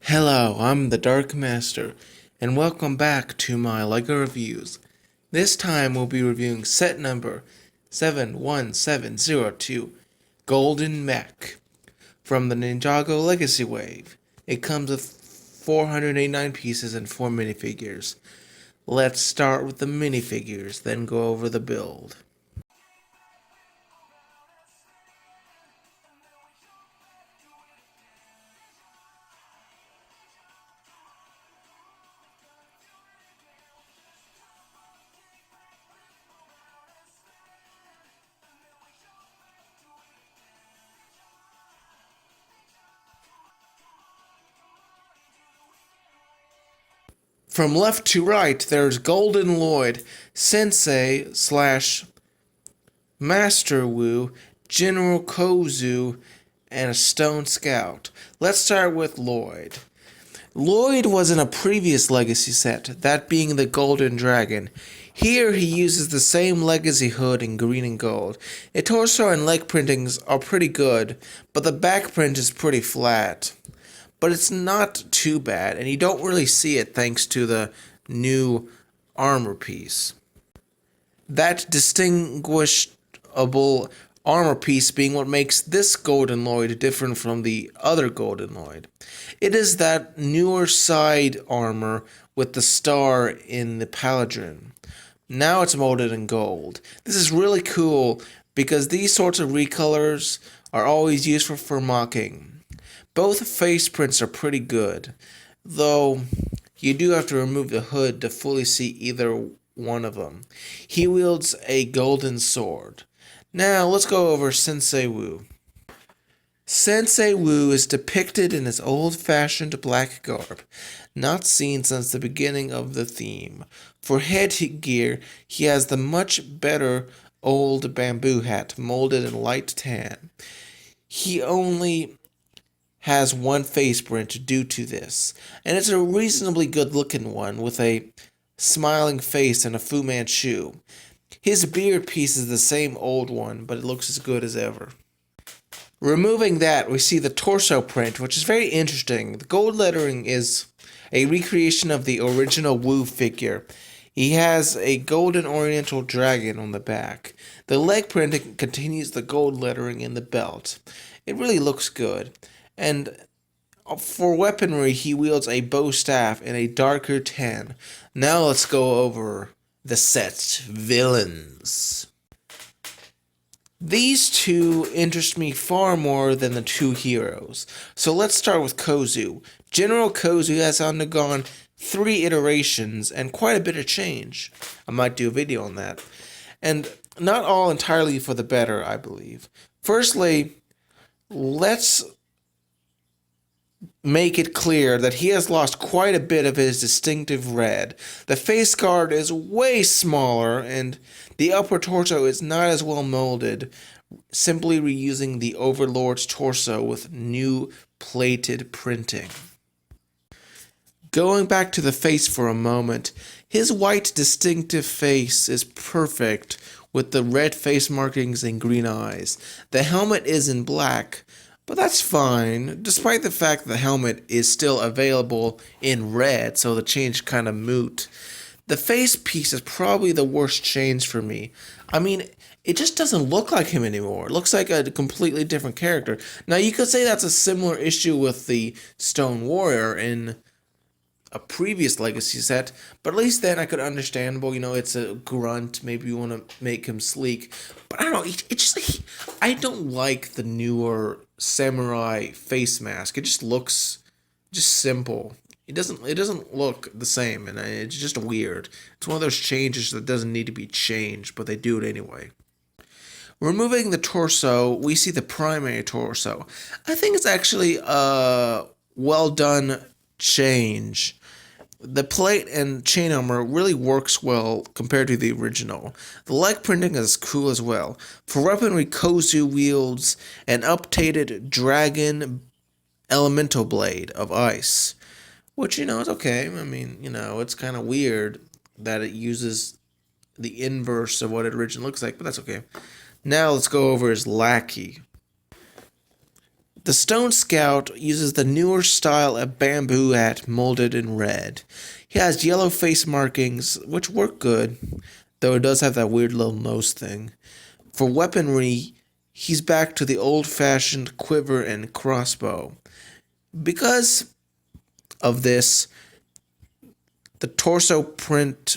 Hello, I'm the Dark Master, and welcome back to my LEGO reviews. This time we'll be reviewing set number 71702, Golden Mech, from the Ninjago Legacy Wave. It comes with 489 pieces and 4 minifigures. Let's start with the minifigures, then go over the build. From left to right, there's Golden Lloyd, Sensei slash Master Wu, General Kozu, and a Stone Scout. Let's start with Lloyd. Lloyd was in a previous Legacy set, that being the Golden Dragon. Here he uses the same Legacy hood in green and gold. Its torso and leg printings are pretty good, but the back print is pretty flat. But it's not too bad, and you don't really see it thanks to the new armor piece. That distinguishable armor piece being what makes this Golden Lloyd different from the other Golden Lloyd. It is that newer side armor with the star in the paladin. Now it's molded in gold. This is really cool because these sorts of recolors are always used for mocking. Both face prints are pretty good, though you do have to remove the hood to fully see either one of them. He wields a golden sword. Now let's go over Sensei Wu. Sensei Wu is depicted in his old-fashioned black garb, not seen since the beginning of the theme. For headgear, he has the much better old bamboo hat molded in light tan. He only has one face print due to this, and it's a reasonably good looking one with a smiling face and a Fu Manchu. His beard piece is the same old one, but it looks as good as ever. Removing that, we see the torso print, which is very interesting. The gold lettering is a recreation of the original Wu figure. He has a golden oriental dragon on the back. The leg print continues the gold lettering in the belt. It really looks good. And for weaponry, he wields a bow staff in a darker tan. Now let's go over the set's villains. These two interest me far more than the two heroes. So let's start with Kozu. General Kozu has undergone 3 iterations and quite a bit of change. I might do a video on that. And not all entirely for the better, I believe. Firstly, let's make it clear that he has lost quite a bit of his distinctive red. The face guard is way smaller and the upper torso is not as well molded, simply reusing the Overlord's torso with new plated printing. Going back to the face for a moment, his white distinctive face is perfect with the red face markings and green eyes. The helmet is in black, but that's fine, despite the fact that the helmet is still available in red, so the change kind of moot. The face piece is probably the worst change for me. I mean, it just doesn't look like him anymore. It looks like a completely different character. Now, you could say that's a similar issue with the Stone Warrior in a previous Legacy set, but at least then I could understand, well, it's a grunt, maybe you want to make him sleek, but I don't know, I don't like the newer samurai face mask. It just looks just simple. It doesn't look the same, and it's just weird. It's one of those changes that doesn't need to be changed, but they do it anyway. Removing the torso, we see the primary torso. I think it's actually a well done change. The plate and chain armor really works well compared to the original. The leg printing is cool as well. For weaponry, Kozu wields an updated dragon elemental blade of ice, which, is okay. I mean, it's kind of weird that it uses the inverse of what it originally looks like, but that's okay. Now let's go over his lackey. The Stone Scout uses the newer style of bamboo hat molded in red. He has yellow face markings, which work good, though it does have that weird little nose thing. For weaponry, he's back to the old-fashioned quiver and crossbow. Because of this, the torso print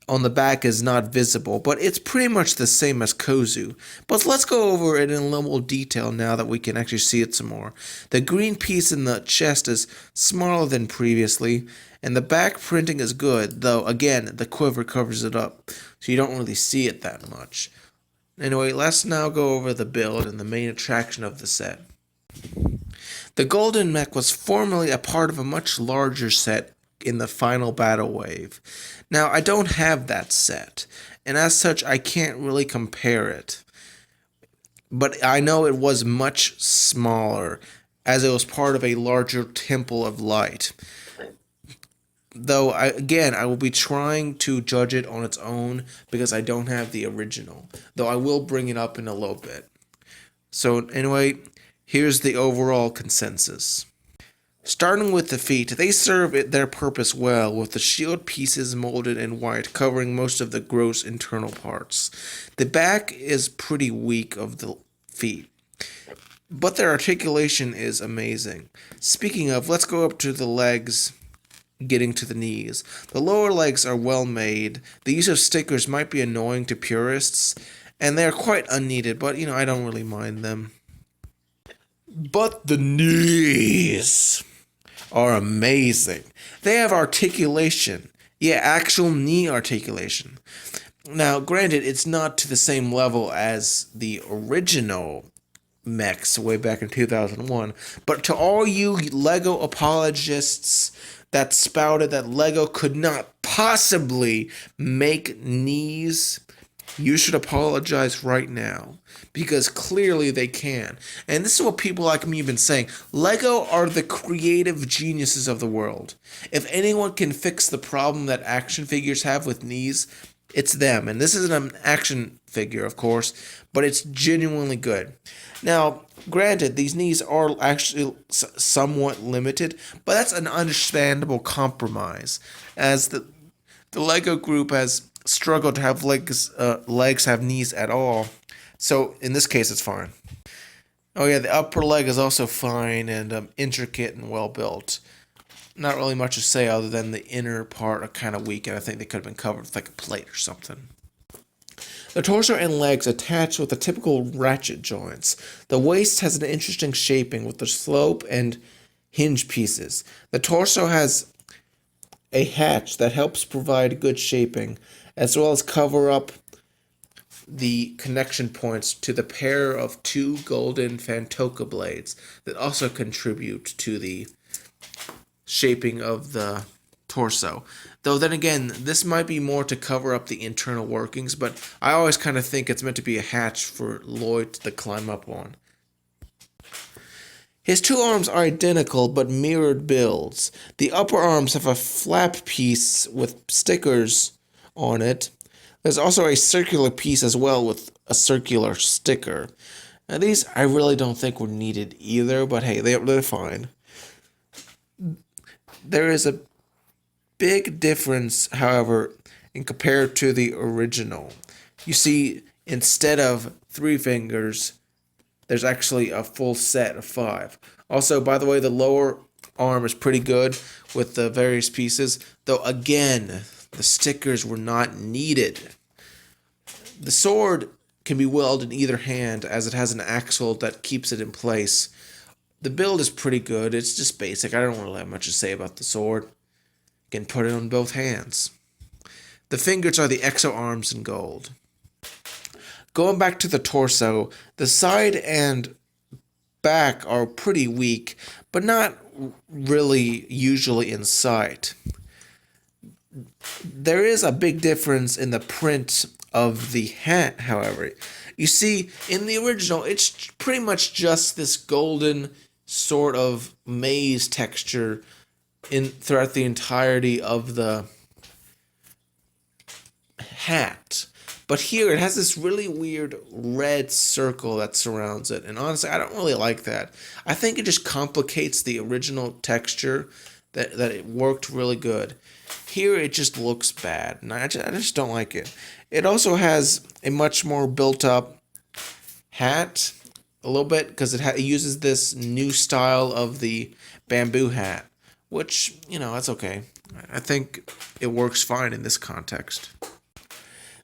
on the back is not visible, but it's pretty much the same as Kozu. But let's go over it in a little more detail now that we can actually see it some more. The green piece in the chest is smaller than previously, and the back printing is good, though again, the quiver covers it up, so you don't really see it that much. Anyway, let's now go over the build and the main attraction of the set. The Golden Mech was formerly a part of a much larger set in the final battle wave. Now, I don't have that set, and as such, I can't really compare it. But I know it was much smaller, as it was part of a larger Temple of Light. Though, I will be trying to judge it on its own, because I don't have the original. Though I will bring it up in a little bit. So, anyway, here's the overall consensus. Starting with the feet, they serve their purpose well, with the shield pieces molded in white covering most of the gross internal parts. The back is pretty weak of the feet, but their articulation is amazing. Speaking of, let's go up to the legs, getting to the knees. The lower legs are well made. The use of stickers might be annoying to purists, and they are quite unneeded, but I don't really mind them. But the knees are amazing. They have articulation. Yeah, actual knee articulation. Now, granted, it's not to the same level as the original mechs way back in 2001, but to all you Lego apologists that spouted that Lego could not possibly make knees, you should apologize right now, because clearly they can. And this is what people like me have been saying. Lego are the creative geniuses of the world. If anyone can fix the problem that action figures have with knees, it's them. And this isn't an action figure, of course, but it's genuinely good. Now, granted, these knees are actually somewhat limited, but that's an understandable compromise, as the Lego group has struggled to have legs have knees at all. So in this case, it's fine. Oh yeah, the upper leg is also fine and intricate and well built. Not really much to say other than the inner part are kind of weak, and I think they could have been covered with like a plate or something. The torso and legs attach with the typical ratchet joints. The waist has an interesting shaping with the slope and hinge pieces. The torso has a hatch that helps provide good shaping, as well as cover up the connection points to the pair of two golden Fantoka blades that also contribute to the shaping of the torso. Though then again, this might be more to cover up the internal workings, but I always kind of think it's meant to be a hatch for Lloyd to climb up on. His two arms are identical but mirrored builds. The upper arms have a flap piece with stickers on it. There's also a circular piece as well with a circular sticker. Now these I really don't think were needed either, but hey, they're fine. There is a big difference, however, in compared to the original. You see, instead of 3 fingers, there's actually a full set of 5. Also, by the way, the lower arm is pretty good with the various pieces, though again, the stickers were not needed. The sword can be wielded in either hand, as it has an axle that keeps it in place. The build is pretty good. It's just basic. I don't really have much to say about the sword. You can put it on both hands. The fingers are the exo arms in gold. Going back to the torso, the side and back are pretty weak, but not really usually in sight. There is a big difference in the print of the hat, however. You see, in the original, it's pretty much just this golden sort of maze texture throughout the entirety of the hat. But here it has this really weird red circle that surrounds it. And honestly, I don't really like that. I think it just complicates the original texture that it worked really good. Here it just looks bad. And I just don't like it. It also has a much more built up hat, a little bit, because it uses this new style of the bamboo hat, which, that's okay. I think it works fine in this context.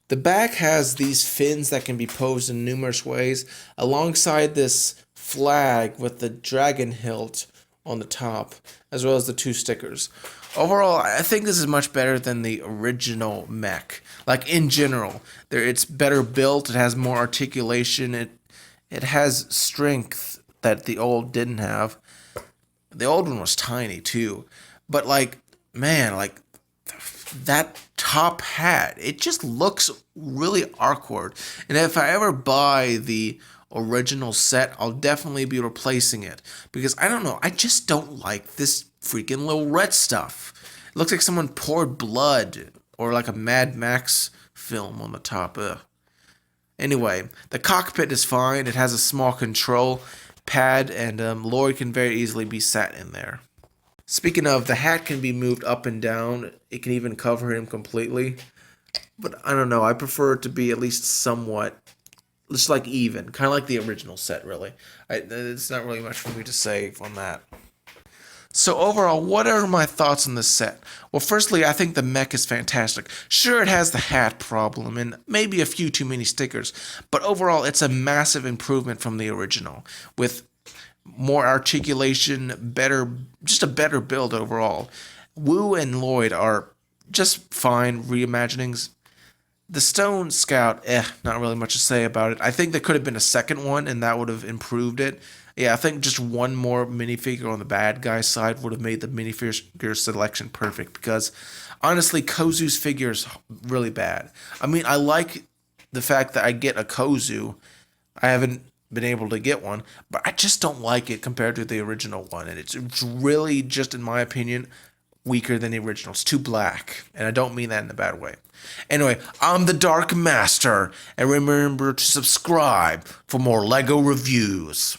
The back has these fins that can be posed in numerous ways, alongside this flag with the dragon hilt on the top, as well as the two stickers. Overall, I think this is much better than the original Mech. Like, in general, it's better built, it has more articulation, it has strength that the old didn't have. The old one was tiny too, but like, man, like that top hat, it just looks really awkward. And if I ever buy the original set, I'll definitely be replacing it because I don't know, I just don't like this freaking little red stuff. It looks like someone poured blood or like a Mad Max film on the top. Ugh. Anyway, the cockpit is fine. It has a small control pad, and Lloyd can very easily be sat in there. Speaking of, the hat can be moved up and down. It can even cover him completely. But I don't know. I prefer it to be at least somewhat, just like even, kind of like the original set, really. It's not really much for me to say on that. So overall, what are my thoughts on this set? Well, firstly, I think the Mech is fantastic. Sure, it has the hat problem and maybe a few too many stickers, but overall, it's a massive improvement from the original, with more articulation, just a better build overall. Wu and Lloyd are just fine reimaginings. The Stone Scout, not really much to say about it. I think there could have been a second one, and that would have improved it. Yeah, I think just one more minifigure on the bad guy side would have made the minifigure selection perfect, because honestly, Kozu's figure is really bad. I mean, I like the fact that I get a Kozu. I haven't been able to get one, but I just don't like it compared to the original one, and it's really, just in my opinion, weaker than the original. It's too black, and I don't mean that in a bad way. Anyway, I'm the Dark Master, and remember to subscribe for more LEGO reviews.